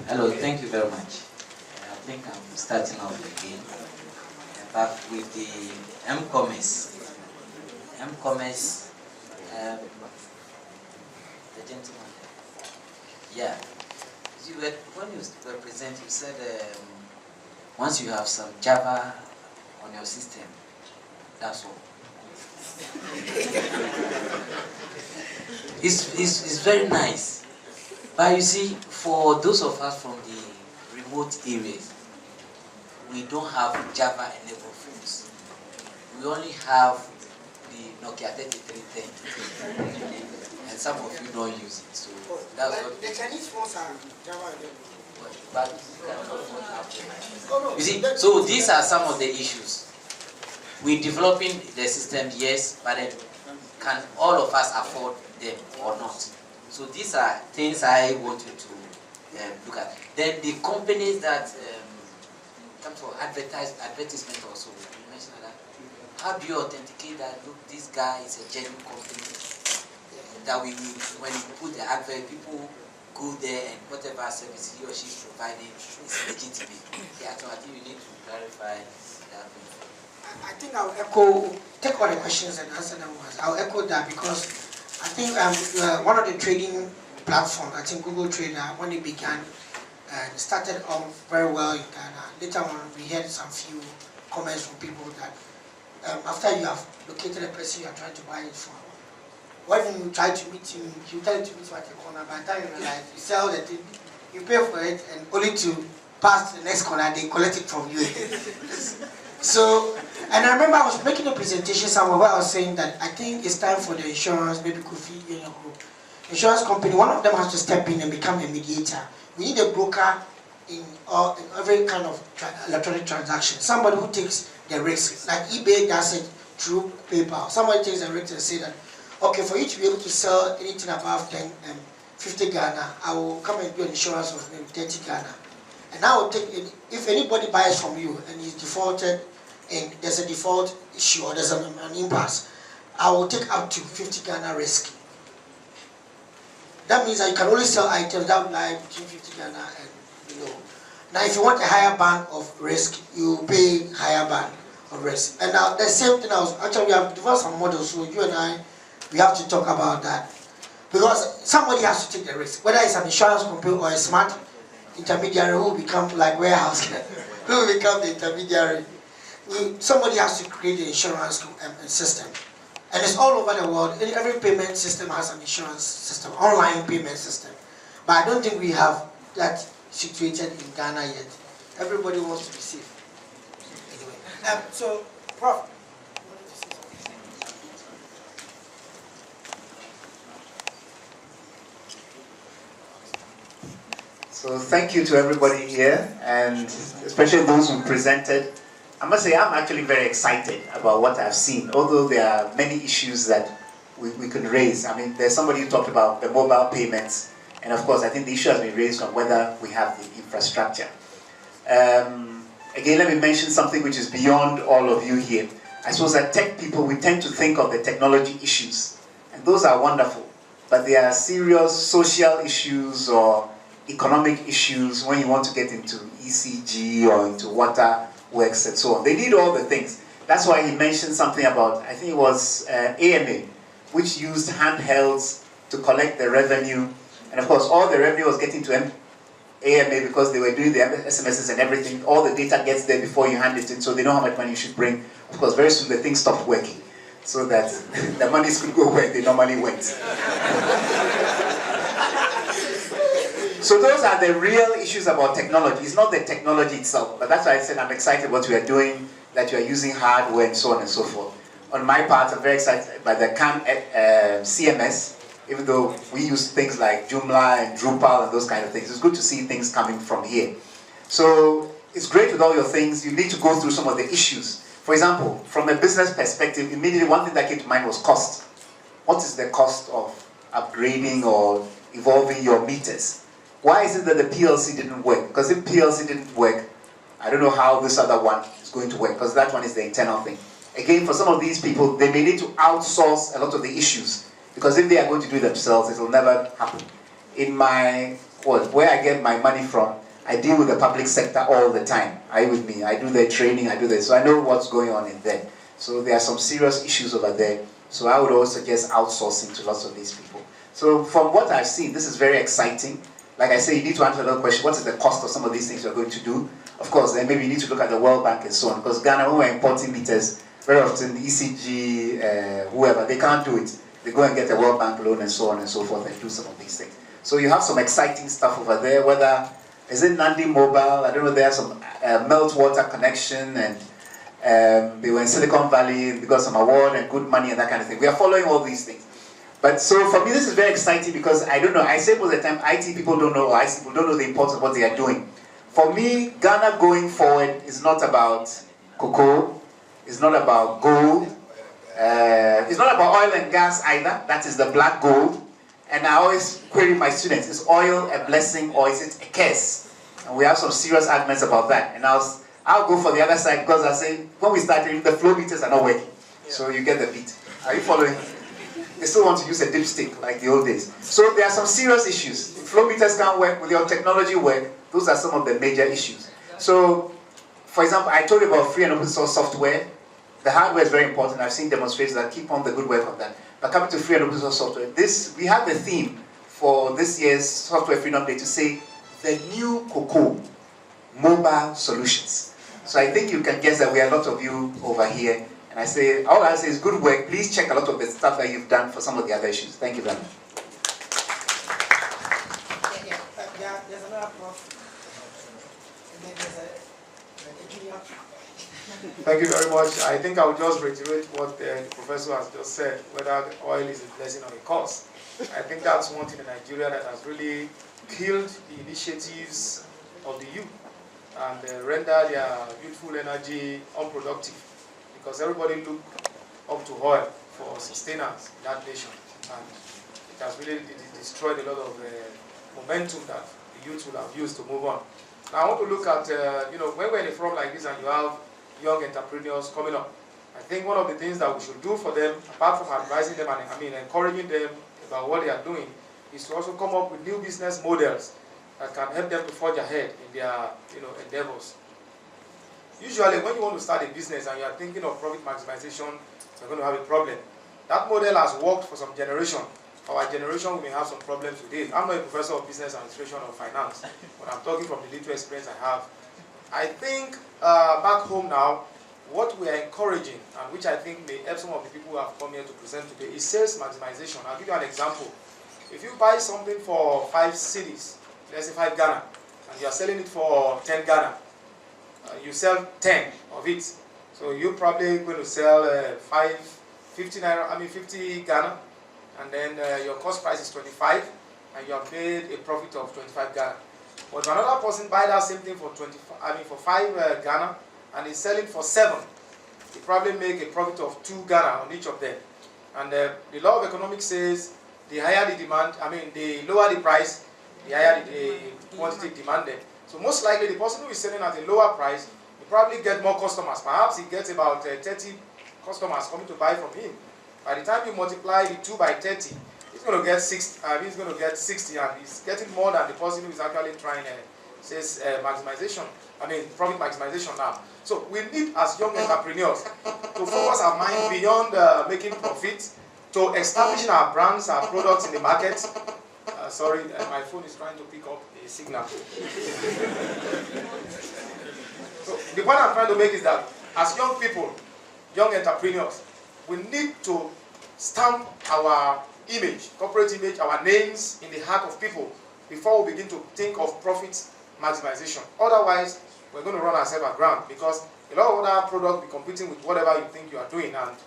Hello, thank you very much. I think I'm starting off again, but with the M-Commerce. M-Commerce, the gentleman there. Yeah. When you were presenting, you said once you have some Java on your system, that's all. It's very nice. But you see, for those of us from the remote areas, we don't have Java enabled phones. We only have the Nokia 3310. And some of you don't use it. So that's what the Chinese phones are Java enabled. But you see, so these are some of the issues. We're developing the system, yes, but then can all of us afford them or not? So these are things I want you to look at. Then the companies that come for advertisement also, you mentioned that. How do you authenticate that? Look, this guy is a genuine company. That when you put the advert, people go there and whatever service he or she is providing is legitimate. Yeah, so I think you need to clarify that. I think I'll echo, take all the questions and answer them once. I'll echo that because I think one of the trading platforms, I think Google Trader, when it began, started off very well in Ghana. Later on, we had some few comments from people that after you have located a person you are trying to buy it from, when you try to meet him, you tell him to meet you at the corner. By the time you realize, you sell the thing, you pay for it, and only to pass to the next corner, they collect it from you. So, and I remember I was making a presentation somewhere where I was saying that I think it's time for the insurance, maybe Kofi in your group, insurance company, one of them has to step in and become a mediator. We need a broker in every kind of electronic transaction. Somebody who takes the risk, like eBay does it through PayPal. Somebody takes the risk and say that, okay, for you to be able to sell anything above 50 Ghana, I will come and do an insurance of maybe 30 Ghana. And I will take, if anybody buys from you and he's defaulted and there's a default issue or there's an impasse, I will take up to 50 Ghana risk. That means that you can only sell items that lie between 50 Ghana and below. Now if you want a higher band of risk, you pay higher band of risk. And now the same thing, actually we have developed some models, so you and I, we have to talk about that. Because somebody has to take the risk, whether it's an insurance company or a smart intermediary who will become like warehouse, who will become the intermediary. Somebody has to create the insurance system. And it's all over the world. Every payment system has an insurance system, online payment system. But I don't think we have that situated in Ghana yet. Everybody wants to be safe. Anyway, so, Prof. So thank you to everybody here, and especially those who presented. I must say I'm actually very excited about what I've seen, although there are many issues that we could raise. I mean, there's somebody who talked about the mobile payments, and of course I think the issue has been raised on whether we have the infrastructure. Again, let me mention something which is beyond all of you here. I suppose that tech people, we tend to think of the technology issues, and those are wonderful, but there are serious social issues or economic issues when you want to get into ECG or into water works and so on. They need all the things. That's why he mentioned something about, I think it was AMA, which used handhelds to collect the revenue. And of course, all the revenue was getting to AMA because they were doing the SMSs and everything. All the data gets there before you hand it in, so they know how much money you should bring. Of course, very soon the thing stopped working, so that the monies could go where they normally went. So those are the real issues about technology. It's not the technology itself, but that's why I said I'm excited what we are doing, that you are using hardware and so on and so forth. On my part, I'm very excited by the CAN CMS, even though we use things like Joomla and Drupal and those kind of things. It's good to see things coming from here. So it's great with all your things. You need to go through some of the issues. For example, from a business perspective, immediately one thing that came to mind was cost. What is the cost of upgrading or evolving your meters? Why is it that the PLC didn't work? Because if PLC didn't work, I don't know how this other one is going to work, because that one is the internal thing. Again, for some of these people, they may need to outsource a lot of the issues. Because if they are going to do it themselves, it will never happen. In my, where I get my money from, I deal with the public sector all the time. Are you with me? I do their training, I do this. So I know what's going on in there. So there are some serious issues over there. So I would also suggest outsourcing to lots of these people. So from what I've seen, this is very exciting. Like I say, you need to answer another question. What is the cost of some of these things you're going to do? Of course, then maybe you need to look at the World Bank and so on. Because Ghana, when we're importing meters, very often ECG, whoever, they can't do it. They go and get a World Bank loan and so on and so forth and do some of these things. So you have some exciting stuff over there, whether, is it Nandi Mobile? I don't know, there's some meltwater connection, and they were in Silicon Valley, they got some award and good money and that kind of thing. We are following all these things. But so for me, this is very exciting because I don't know, I say most of the time, IT people don't know, or IT people don't know the importance of what they are doing. For me, Ghana going forward is not about cocoa, it's not about gold, it's not about oil and gas either, that is the black gold. And I always query my students, is oil a blessing or is it a curse? And we have some serious arguments about that. And I'll go for the other side because I say, when we started, the flow meters are not working. So you get the beat. Are you following? They still want to use a dipstick like the old days. So there are some serious issues. If flow meters can't work, will your technology work? Those are some of the major issues. So, for example, I told you about free and open source software. The hardware is very important. I've seen demonstrations that keep on the good work of that. But coming to free and open source software, we have the theme for this year's Software Freedom Day to say, the new cocoa, mobile solutions. So I think you can guess that we are a lot of you over here. And I say, all I say is good work. Please check a lot of the stuff that you've done for some of the other issues. Thank you very much. There's another prof. And then there's a junior. Thank you very much. I think I will just reiterate what the professor has just said, whether oil is a blessing or a curse. I think that's one thing in Nigeria that has really killed the initiatives of the youth and rendered their youthful energy unproductive because everybody looked up to oil for sustenance in that nation. And it has really destroyed a lot of momentum that the youth will have used to move on. Now I want to look at, when we're in a forum like this and you have young entrepreneurs coming up, I think one of the things that we should do for them, apart from advising them and encouraging them about what they are doing, is to also come up with new business models that can help them to forge ahead in their endeavors. Usually when you want to start a business and you are thinking of profit maximization, you're going to have a problem. That model has worked for some generation. For our generation, we may have some problems with it. I'm not a professor of business administration or finance, but I'm talking from the little experience I have. I think back home now, what we are encouraging, and which I think may help some of the people who have come here to present today, is sales maximization. I'll give you an example. If you buy something for 5 cities, let's say 5 Ghana, and you are selling it for 10 Ghana, you sell 10 of it. So you're probably going to sell 50 Ghana, and then your cost price is 25, and you have made a profit of 25 Ghana. But another person buy that same thing for 5 Ghana, and is selling for 7. You probably make a profit of 2 Ghana on each of them. And the law of economics says the higher the demand, the lower the price, the higher the quantity demanded. So most likely the person who is selling at a lower price will probably get more customers. Perhaps he gets about 30 customers coming to buy from him. By the time you multiply the 2 by 30, he's going to get 60, and he's getting more than the person who is actually trying maximization. Profit maximization now. So we need, as young entrepreneurs, to focus our mind beyond making profit, to establishing our brands, our products in the market. Sorry, my phone is trying to pick up a signal. So the point I'm trying to make is that as young people, young entrepreneurs, we need to stamp our image, corporate image, our names in the heart of people before we begin to think of profit maximization. Otherwise, we're going to run ourselves aground because a lot of other products will be competing with whatever you think you are doing, and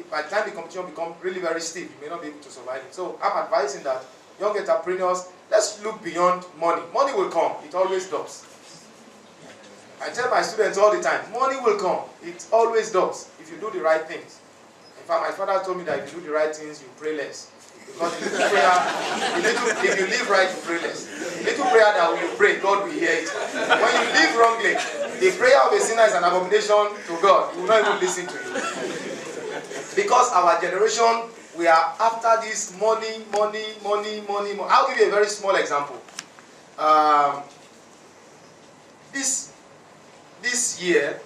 by the time the competition becomes really very steep, you may not be able to survive it. So I'm advising that young entrepreneurs, let's look beyond money. Money will come, it always does. I tell my students all the time, money will come, it always does, if you do the right things. In fact, my father told me that if you do the right things, you pray less. Because if you live right, you pray less. Little prayer that when you pray, God will hear it. When you live wrongly, the prayer of a sinner is an abomination to God. He will not even listen to you. Because our generation We are after this money. I'll give you a very small example. This year,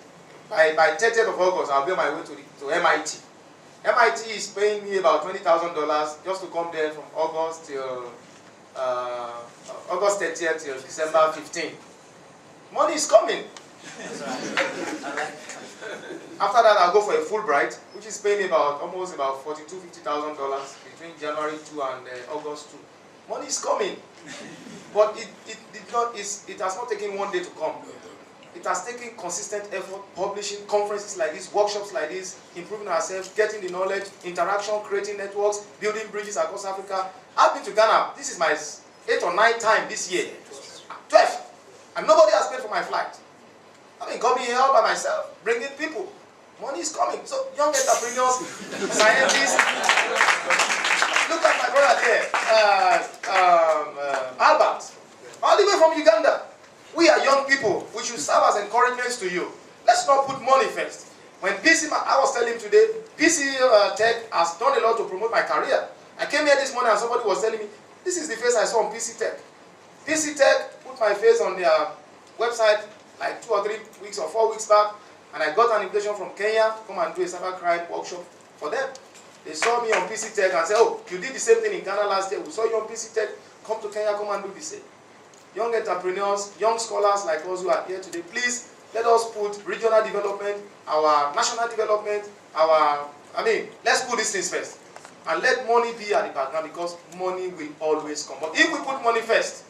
by 30th of August, I'll be on my way to MIT. MIT is paying me about $20,000 just to come there from August till August 30th till December 15th. Money is coming. After that, I'll go for a Fulbright, which is paying me almost about $50,000 between January 2 and August 2. Money is coming, but it has not taken one day to come. It has taken consistent effort, publishing conferences like this, workshops like this, improving ourselves, getting the knowledge, interaction, creating networks, building bridges across Africa. I've been to Ghana. This is my 8th or 9th time this year. 12th. And nobody has paid for my flight. I've been coming here all by myself, bringing people. Money is coming. So young entrepreneurs, scientists, look at my brother there, Albert, all the way from Uganda. We are young people. We should serve as encouragements to you. Let's not put money first. When PC, I was telling him today, PC Tech has done a lot to promote my career. I came here this morning and somebody was telling me, this is the face I saw on PC Tech. PC Tech put my face on their website like 2 or 3 weeks or 4 weeks back, and I got an invitation from Kenya to come and do a cybercrime workshop for them. They saw me on PC Tech and said, oh, you did the same thing in Ghana last year. We saw you on PC Tech. Come to Kenya, come and do the same. Young entrepreneurs, young scholars like us who are here today, please let us put regional development, our national development, let's put these things first. And let money be at the background, because money will always come. But if we put money first,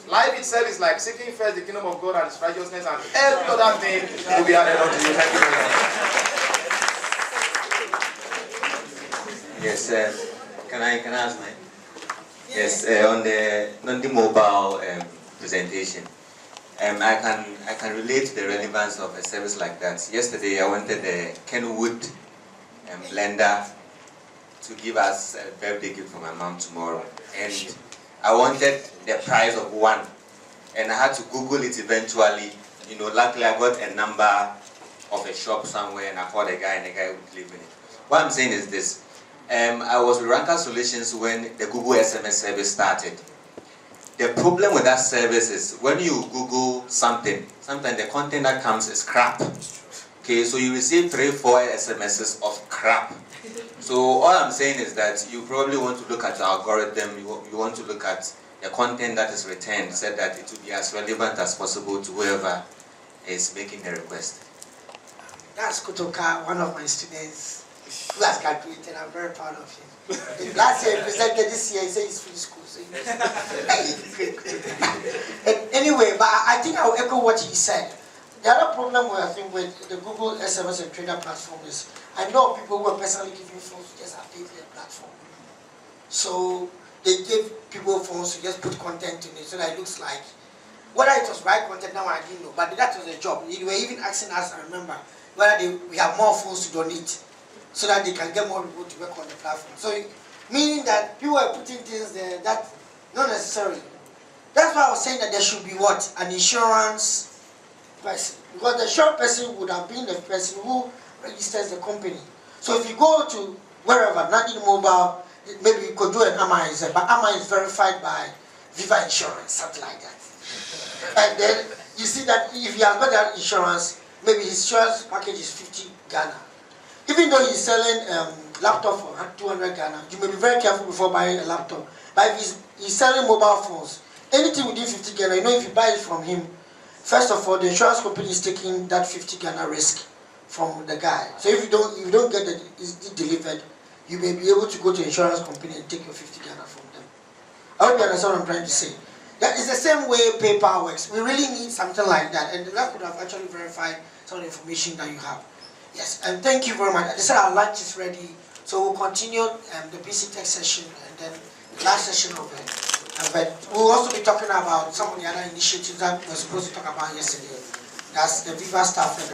life itself is like seeking first the kingdom of God and His righteousness, and every other thing will be added unto you. Thank you very much. Yes, can I ask mine? Yes, on the mobile presentation, I can relate to the relevance of a service like that. Yesterday, I wanted the Kenwood blender to give us a birthday gift for my mom tomorrow, and I wanted the price of one, and I had to Google it eventually. You know, luckily I got a number of a shop somewhere, and I called a guy, and the guy would deliver it. What I'm saying is this. I was with Ranker Solutions when the Google SMS service started. The problem with that service is when you Google something, sometimes the content that comes is crap. Okay, so you receive 3-4 SMSs of crap. So all I'm saying is that you probably want to look at the algorithm, you want to look at the content that is returned, so that it will be as relevant as possible to whoever is making the request. That's Kutoka, one of my students who has graduated. I'm very proud of him. Last year he presented, this year he said he's finished school. So anyway, but I think I'll echo what he said. The other problem I think with the Google SMS and Trader platform is, I know people who are personally giving phones to just update their platform. So they give people phones to just put content in it so that it looks like, whether it was right content now I didn't know, but that was the job. They were even asking us, I remember, whether we have more phones to donate so that they can get more people to work on the platform. So meaning that people are putting things there that not necessarily. That's why I was saying that there should be what? An insurance person. Because the insurance person would have been the person who registers the company. So if you go to wherever, not in mobile, maybe you could do an AMA, but AMA is verified by Viva Insurance, something like that. And then you see that if you have got that insurance, maybe his insurance package is 50 Ghana. Even though he's selling laptop for 200 Ghana, you may be very careful before buying a laptop. But if he's selling mobile phones, anything within 50 Ghana, you know, if you buy it from him, first of all, the insurance company is taking that 50 Ghana risk from the guy. So if you don't get it delivered, you may be able to go to the insurance company and take your 50 Ghana from them. I hope you understand what I'm trying to say. That is the same way PayPal works. We really need something like that, and that could have actually verified some of the information that you have. Yes, and thank you very much. As I said, our lunch is ready, so we'll continue the PC Tech session, and then the last session of it. But we'll also be talking about some of the other initiatives that we were supposed to talk about yesterday. That's the Viva stuff.